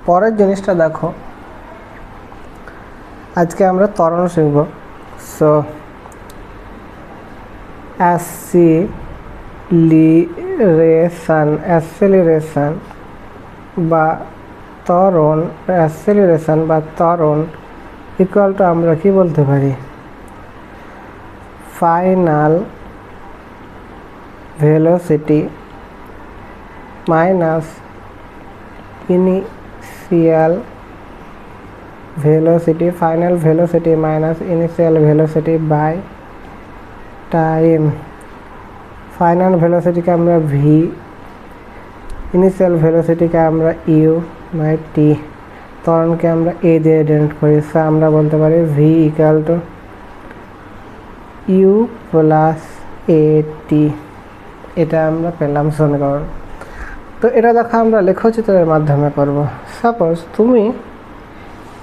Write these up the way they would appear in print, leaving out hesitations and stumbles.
পরের জিনিসটা দেখো, আজকে আমরা ত্বরণ শিখব। সো অ্যাসিলারেশন বা ত্বরণ ইকুয়াল টু আমরা কি বলতে পারি, final velocity minus initial velocity, final velocity minus initial velocity by time. Final ভেলোসিটিকে আমরা ভি, ইনিশিয়াল ভেলোসিটিকে আমরা ইউ বাই টি, ত্বরণকে আমরা এ দিয়ে ডিনোট করি। সো আমরা বলতে পারি V equal to U plus A T. এটা আমরা পেলাম সমীকরণ। তো এটা দেখো আমরা লেখচিত্রের মাধ্যমে করব। সাপোজ তুমি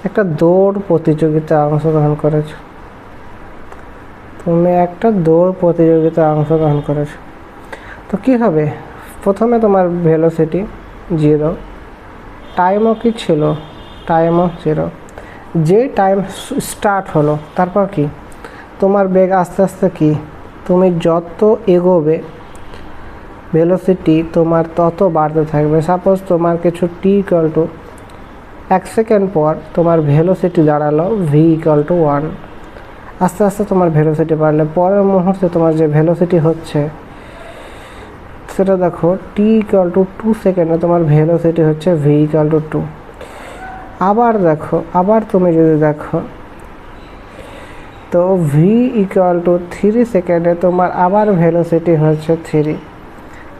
একটা দৌড় প্রতিযোগিতায় অংশগ্রহণ করেছো, তো কি হবে, প্রথমে তোমার ভেলোসিটি 0, টাইমও কি ছিল, টাইমও 0। যে টাইম স্টার্ট হলো তারপর কি তোমার বেগ আস্তে আস্তে কি, তুমি যত এগোবে ভেলোসিটি তোমার তত বাড়তে থাকবে। সাপোজ তোমার কিছু টি ইকুয়াল টু 1 সেকেন্ড পর তোমার ভেলোসিটি দাঁড়ালো ভি ইকুয়াল টু 1। আস্তে আস্তে তোমার ভেলোসিটি বাড়লে পরের মুহূর্তে তোমার যে ভেলোসিটি হচ্ছে সেটা দেখো টি ইকুয়াল টু 2 সেকেন্ডে তোমার ভেলোসিটি হচ্ছে ভি ইকুয়াল টু 2। আবার তুমি যদি দেখো তো ভি ইকুয়াল টু 3 সেকেন্ডে তোমার আবার ভেলোসিটি হচ্ছে 3।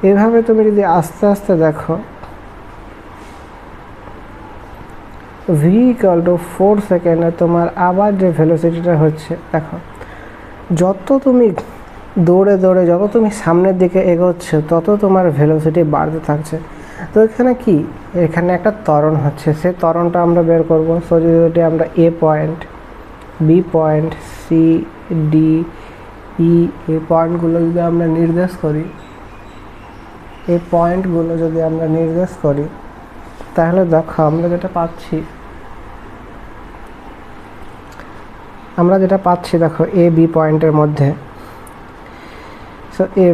এভাবে তুমি যদি আস্তে আস্তে দেখো ভি ইকুয়াল টু 4 সেকেন্ডে তোমার আবার যে ভেলোসিটিটা হচ্ছে, দেখো যত তুমি দৌড়ে যত তুমি সামনের দিকে এগোচ্ছ তত তোমার ভেলোসিটি বাড়তে থাকছে। তো এখানে কি, এখানে একটা ত্বরণ হচ্ছে, সেই ত্বরণটা আমরা বের করব। সো যদি আমরা A point, B point, C, D, E এই পয়েন্টগুলো যদি আমরা নির্দেশ করি, তাহলে দেখো আমরা যেটা পাচ্ছি দেখো এ বি পয়েন্টের মধ্যে। সো এ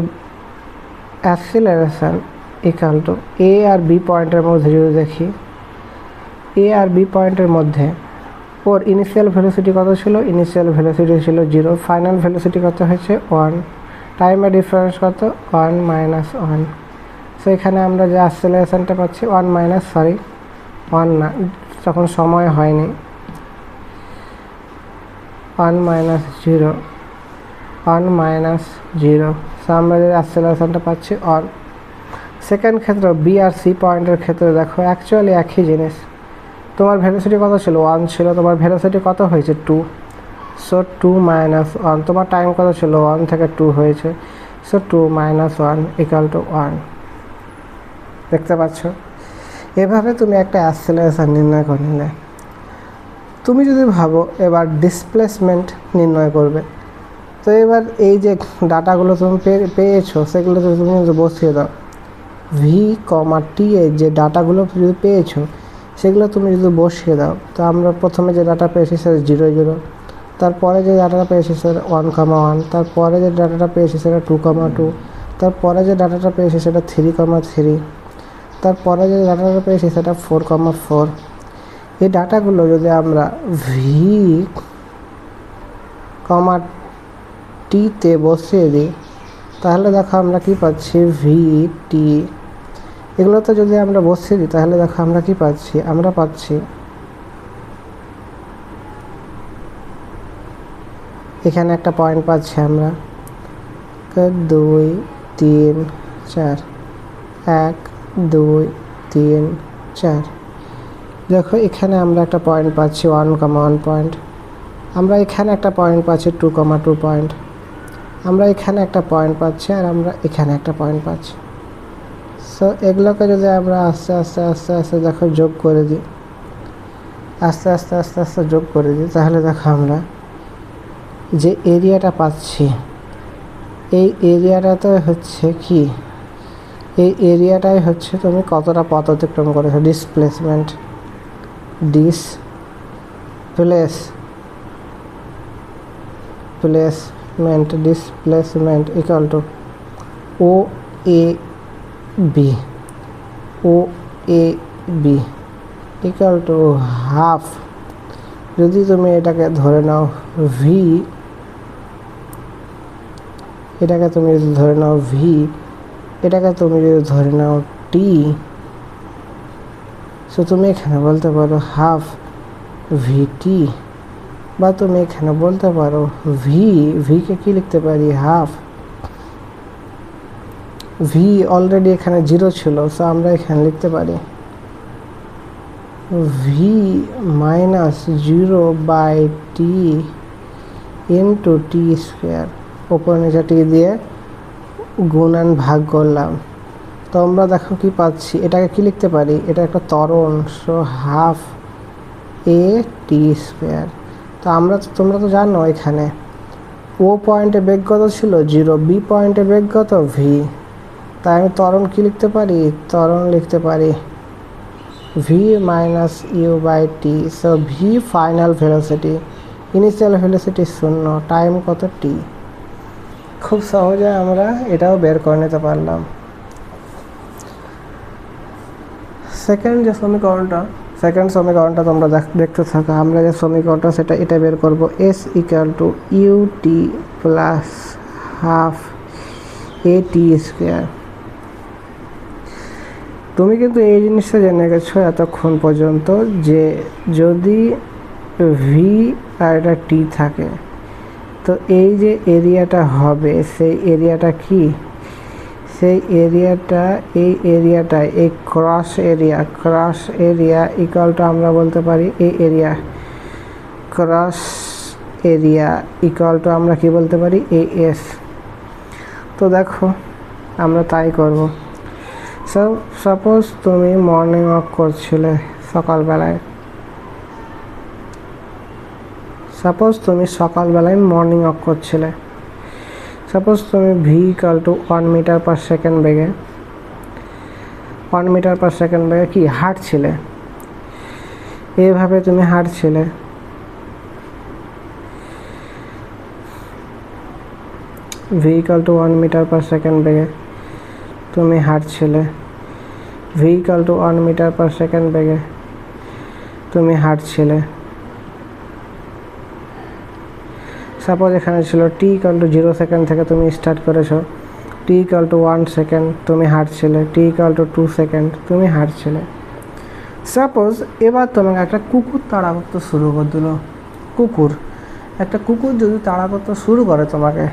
অ্যাক্সিলারেশন ইকুয়াল টু এ আর বি পয়েন্টের মধ্যে যদি দেখি, এ আর বি পয়েন্টের মধ্যে ওর ইনিশিয়াল ভেলোসিটি কত ছিল, ইনিশিয়াল ভেলোসিটি ছিল 0, ফাইনাল ভেলোসিটি কত হয়েছে 1, টাইমের ডিফারেন্স কত 1 মাইনাস 1। সো এখানে আমরা যে অ্যাক্সিলারেশনটা পাচ্ছি 1 না, যখন সময় হয়নি 1 মাইনাস 0। সো আমরা যে অ্যাক্সিলারেশনটা পাচ্ছি 1। সেকেন্ড ক্ষেত্রে বি আর সি পয়েন্টের ক্ষেত্রে দেখো অ্যাকচুয়ালি একই জিনিস। তোমার ভেলোসিটি কত ছিল 1 ছিল, তোমার ভেলোসিটি কত হয়েছে 2। সো 2 মাইনাস 1, তোমার টাইম কত ছিল 1 থেকে 2 হয়েছে। So 2 minus 1 equal to 1। দেখতে পাচ্ছ, এভাবে তুমি একটা অ্যাক্সিলারেশন নির্ণয় করে নিলে। তুমি যদি ভাবো এবার ডিসপ্লেসমেন্ট নির্ণয় করবে, তো এবার এই যে ডাটাগুলো তুমি পেয়েছো সেগুলো তুমি যদি বসিয়ে দাও, ভি কমা টি এর যে ডাটাগুলো যদি পেয়েছো সেগুলো তুমি যদি বসিয়ে দাও, তো আমরা প্রথমে যে ডাটা পেয়েছি সেটা 0 0, তারপরে যে ডাটাটা পেয়েছি সেটা 1 1, তারপরে যে ডাটাটা পেয়েছি সেটা 2 2, তারপরে যে ডাটাটা পেয়েছি সেটা 3 3, তারপরে যে ডাটাটা পেয়েছি সেটা 4 4। এই ডাটাগুলো যদি আমরা ভি কমা টিতে বসিয়ে দিই, তাহলে দেখো আমরা কি পাচ্ছি ভি টি। এগুলো তো যদি আমরা বসিয়ে দিই তাহলে দেখো আমরা কি পাচ্ছি, আমরা পাচ্ছি এখানে একটা পয়েন্ট পাচ্ছি আমরা 2 3 4, 1 2 3 4। দেখো এখানে আমরা একটা পয়েন্ট পাচ্ছি 1 1 পয়েন্ট, আমরা এখানে একটা পয়েন্ট পাচ্ছি 2 2 পয়েন্ট, আমরা এখানে একটা পয়েন্ট পাচ্ছি, আর আমরা এখানে একটা পয়েন্ট পাচ্ছি। সো এগুলোকে যদি আমরা আস্তে আস্তে দেখো যোগ করে দিই, তাহলে দেখো আমরা যে এরিয়াটা পাচ্ছি, এই এরিয়াটাতে হচ্ছে কি, এই এরিয়াটাই হচ্ছে তুমি কতটা পথ অতিক্রম করেছো, ডিসপ্লেসমেন্ট। ডিসপ্লেসমেন্ট ইকুয়াল টু ও A B equal to half. যদি তুমি এটাকে ধরে নাও ভি, এটাকে তুমি যদি ধরে নাও ভি, এটাকে তুমি যদি ধরে নাও টি, সো তুমি এখানে বলতে পারো হাফ ভিটি, বা তুমি এখানে বলতে পারো ভিকে কি লিখতে পারি হাফ। ভি অলরেডি এখানে 0 ছিল, সো আমরা এখানে লিখতে পারি V minus 0/t into T square. ওপর নিচে টি দিয়ে গুণন ভাগ করলাম, তো আমরা দেখো কি পাচ্ছি, এটাকে কি লিখতে পারি, এটা একটা ত্বরণ, so half a t square. তো তোমরা তো জানো এখানে ও পয়েন্টে বেগ কত ছিল 0, বি পয়েন্টে বেগ কত ভি, তাই আমি ত্বরণ কি লিখতে পারি, ত্বরণ লিখতে পারি V minus u/t। So V final velocity, initial velocity 0, time কত টি। খুব সহজে আমরা এটাও বের করে নিতে পারলাম। সেকেন্ড সমীকরণটা তোমরা দেখতে থাকো। আমরা যে সমীকরণটা সেটা এটা বের করব, s equal to u t plus half a t square. তুমি কিন্তু এই জিনিসটা জেনে গেছো এতক্ষণ পর্যন্ত যে যদি ভি আর এটা টি থাকে, তো এই যে এরিয়াটা হবে সেই এরিয়াটা কি, সেই এরিয়াটা এই ক্রস এরিয়া ইকুয়াল টু আমরা বলতে পারি এই area cross area equal to আমরা কি বলতে পারি এই এস। তো দেখো আমরা তাই করব। সাপোজ তুমি মর্নিং ওয়াক করছিলে সকালবেলায়, মর্নিং ওয়াক করছিলে, সাপোজ তুমি V equal to 1 metre per second বেগে কি হাঁটছিলে, এইভাবে তুমি হাঁটছিলে, V equal to 1 metre per second বেগে তুমি হাঁটছিলে, V equal to 1 metre per second বেগে তুমি হাঁটছিলে। সাপোজ এখানে ছিল টি ইকুয়াল টু 0 সেকেন্ড থেকে তুমি স্টার্ট করেছো, টি ইকুয়াল টু 1 সেকেন্ড তুমি হাঁটছিলে, টি ইকুয়াল টু 2 সেকেন্ড তুমি হাঁটছিলে। সাপোজ এবার তোমাকে একটা কুকুর তাড়া করতে শুরু করে দিল, একটা কুকুর যদি তাড়া করতে শুরু করে তোমাকে,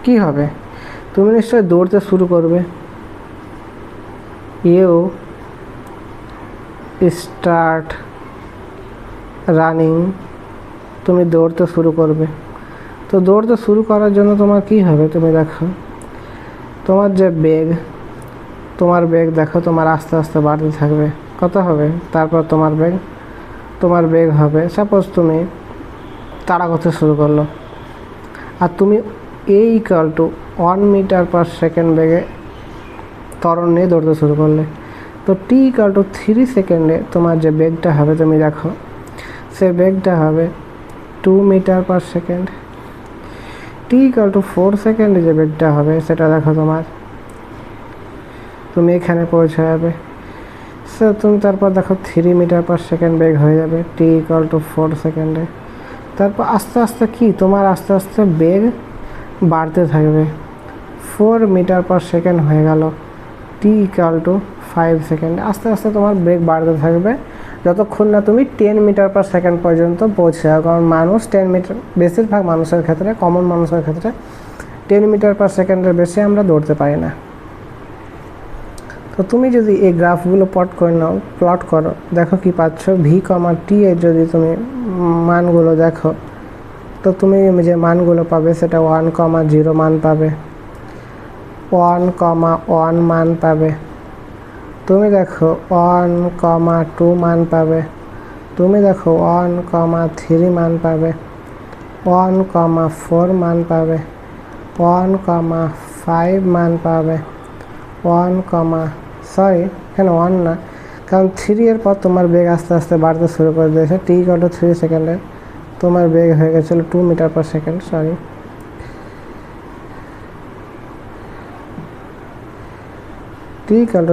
কি হবে, তুমি নিশ্চয়ই দৌড়তে শুরু করবে। ইউ স্টার্ট রানিং, তুমি দৌড়তে শুরু করবে। তো দৌড়তে শুরু করার জন্য তোমার কি হবে, তুমি দেখো তোমার যে বেগ, দেখো তোমার আস্তে আস্তে বাড়তে থাকবে, কত হবে, তারপর তোমার বেগ হবে, সাপোজ তুমি তাড়া করতে শুরু করলো, আর তুমি A equal to 1 metre per second বেগে ত্বরণ নিয়ে দৌড়তে শুরু করলে। তো টি ইকুয়াল টু 3 সেকেন্ডে তোমার যে বেগটা হবে, তুমি দেখো সে বেগটা হবে 2 metre per second. T equal to 4 সেকেন্ডে যে বেগটা হবে সেটা দেখো তুমি এখানে পৌঁছে যাবে। সো তুমি তারপর দেখো 3 মিটার পার সেকেন্ড বেগ হয়ে যাবে টি ইকুয়াল টু 4 সেকেন্ডে। তারপর আস্তে আস্তে তোমার আস্তে আস্তে বেগ বাড়তে থাকবে, 4 মিটার পার সেকেন্ড হয়ে গেল টি ইকুয়াল টু 5 সেকেন্ড। আস্তে আস্তে তোমার বেগ বাড়তে থাকবে যতক্ষণ না তুমি 10 মিটার পার সেকেন্ড পর্যন্ত পৌঁছে যাও। কারণ মানুষ 10 মিটার, বেশিরভাগ মানুষের ক্ষেত্রে, কমন মানুষের ক্ষেত্রে 10 মিটার পার সেকেন্ডের বেশি আমরা দৌড়তে পারি না। তো তুমি যদি এই গ্রাফগুলো প্লট করো, দেখো কি পাচ্ছ, ভি কমা টি এর যদি তুমি মানগুলো দেখো, তো তুমি যে মানগুলো পাবে সেটা 1,0 মান পাবে, 1,1 মান পাবে, তুমি দেখো 1,2 মান পাবে, তুমি দেখো 1,3 মান পাবে, 1,4 মান পাবে, 1,5 মান পাবে, এখানে 1 না, কারণ 3 এর পর তোমার বেগ আস্তে আস্তে বাড়তে শুরু করে দিয়েছে। t = 3 সেকেন্ডে তোমার বেগ হয়ে গেছিলো 2 মিটার পার সেকেন্ড। সরি,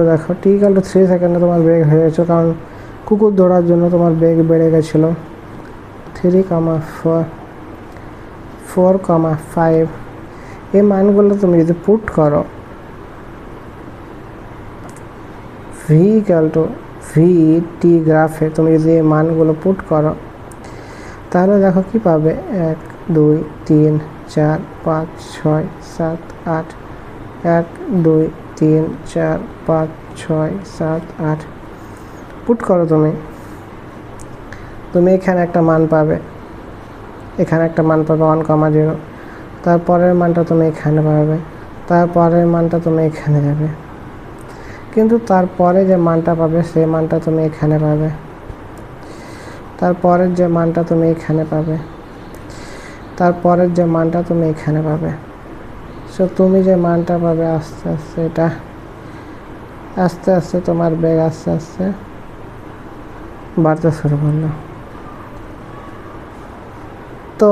দেখো t = 3 সেকেন্ডে তোমার বেগ হয়ে গেছে, কারণ কুকুর দৌড়ার জন্য তোমার বেগ বেড়ে গেছিলো 3,4 4,5। এই মানগুলো তুমি যদি পুট করো v গ্রাফে তুমি যদি এই মানগুলো পুট করো তাহলে দেখো কি পাবে, 1 2 3 4 5 6 7 8, 1 2 3 4 5 6 7 8 পুট করো তুমি এখানে একটা মান পাবে, এখানে একটা মান পাবে 1,0, তারপরের মানটা তুমি এখানে পাবে, তারপরের মানটা তুমি এখানে যাবে, কিন্তু তারপরে যে মানটা পাবে সেই মানটা তুমি এখানে পাবে, তারপরের যে মানটা তুমি এখানে পাবে, তারপরের যে মানটা তুমি এখানে পাবে। সো তুমি যে মানটা পাবে আস্তে আস্তে এটা আস্তে আস্তে তোমার বেগ আস্তে আস্তে বাড়তে শুরু করলো। তো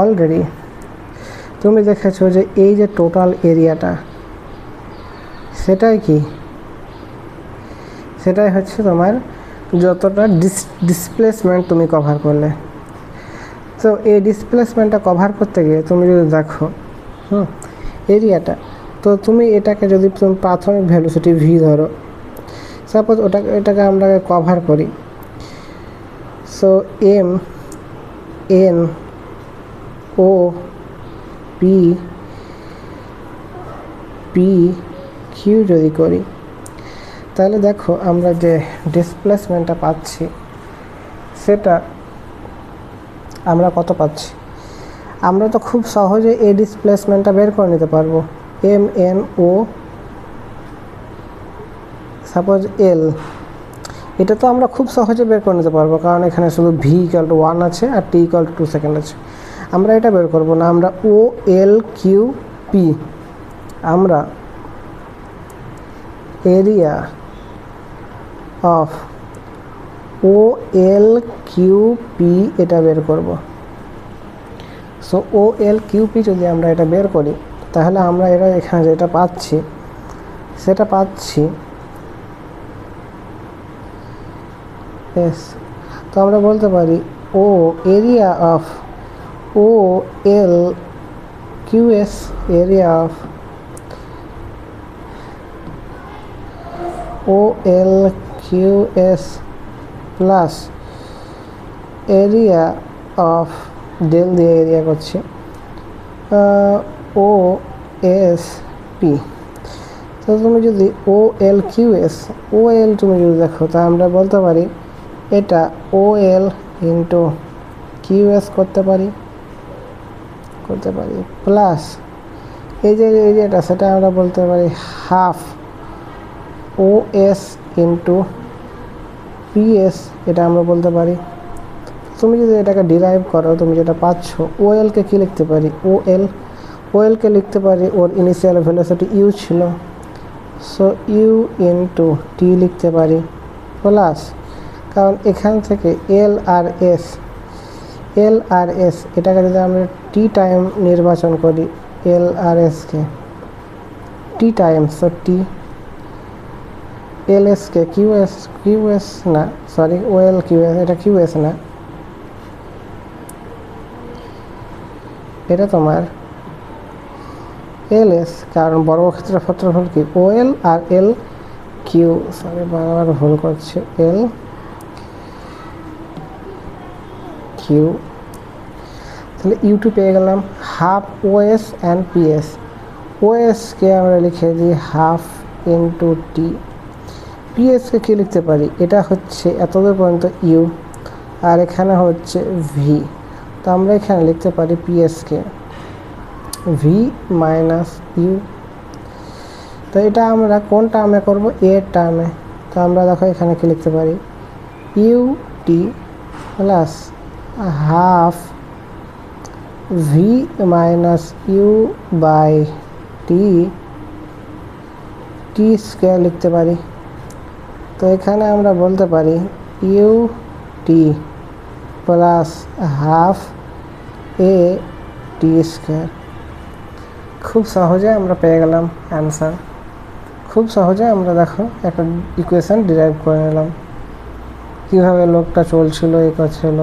অলরেডি তুমি দেখেছো যে এই যে টোটাল এরিয়াটা সেটাই হচ্ছে তোমার যতটা ডিসপ্লেসমেন্ট তুমি কভার করলে। তো এই ডিসপ্লেসমেন্টটা কভার করতে গিয়ে তুমি যদি দেখো এরিয়াটা, তো তুমি এটাকে যদি তুমি প্রাথমিক ভেলোসিটি v ধরো, সাপোজ এটাকে আমরা কভার করি, so m n o p p q যদি করি তাহলে দেখো আমরা যে ডিসপ্লেসমেন্টটা পাচ্ছি সেটা আমরা কত পাচ্ছি। আমরা তো খুব সহজে এই ডিসপ্লেসমেন্টটা বের করে নিতে পারবো, m n o suppose l, এটা তো আমরা খুব সহজে বের করে নিতে পারবো, কারণ এখানে শুধু v = 1 আছে আর t = 2 সেকেন্ড আছে। আমরা এটা বের করব না, আমরা o l q p, আমরা area of o l q p এটা বের করব। So o l q p যদি আমরা এটা বের করি তাহলে আমরা এখানে যেটা পাচ্ছি সেটা পাচ্ছি তো আমরা বলতে পারি ও area of o l q s, area of o l q s plus area of ডেল দিয়ে এরিয়া করছি o s p। তো তুমি যদি o l q s o l তুমি যদি দেখো তা আমরা বলতে পারি এটা o l into q s করতে পারি প্লাস এই যে এরিয়াটা সেটা আমরা বলতে পারি half o s into p s, এটা আমরা বলতে পারি। তুমি যদি এটাকে ডিরাইভ করো তুমি যেটা পাচ্ছ o l কে কী লিখতে পারি, o l কে লিখতে পারি ওর ইনিশিয়াল ভেলোসিটি u ছিল, সো u ইন্টু t লিখতে পারি প্লাস, কারণ এখান থেকে l আর s এটাকে যদি আমরা t টাইম নির্বাচন করি, l আর s কে t time, so t l s কে q s না, sorry o l q s, এটা q s না, এটা তোমার l s, কারণ বর্গক্ষেত্রের ক্ষেত্রফল কি o l আর l q, সরি বারবার ভুল করছে, l q, তাহলে u2 পেয়ে গেলাম half o s and p s। o s কে আমরা লিখে দিই half into t, p s কে কী লিখতে পারি, এটা হচ্ছে এতদূর পর্যন্ত u আর এখানে হচ্ছে v, তো আমরা এখানে লিখতে পারি p s কে v মাইনাস u। তো এটা আমরা কোন টার্মে করব, এর টার্মে, তো আমরা দেখো এখানে কি লিখতে পারি u t plus half v minus u by t t square লিখতে পারি। তো এখানে আমরা বলতে পারি u t plus half a t square. খুব সহজে আমরা পেয়ে গেলাম অ্যান্সার। খুব সহজে আমরা দেখো একটা ইকুয়েশন ডিরাইভ করে নিলাম, কীভাবে লোকটা চলছিল এ করছিল।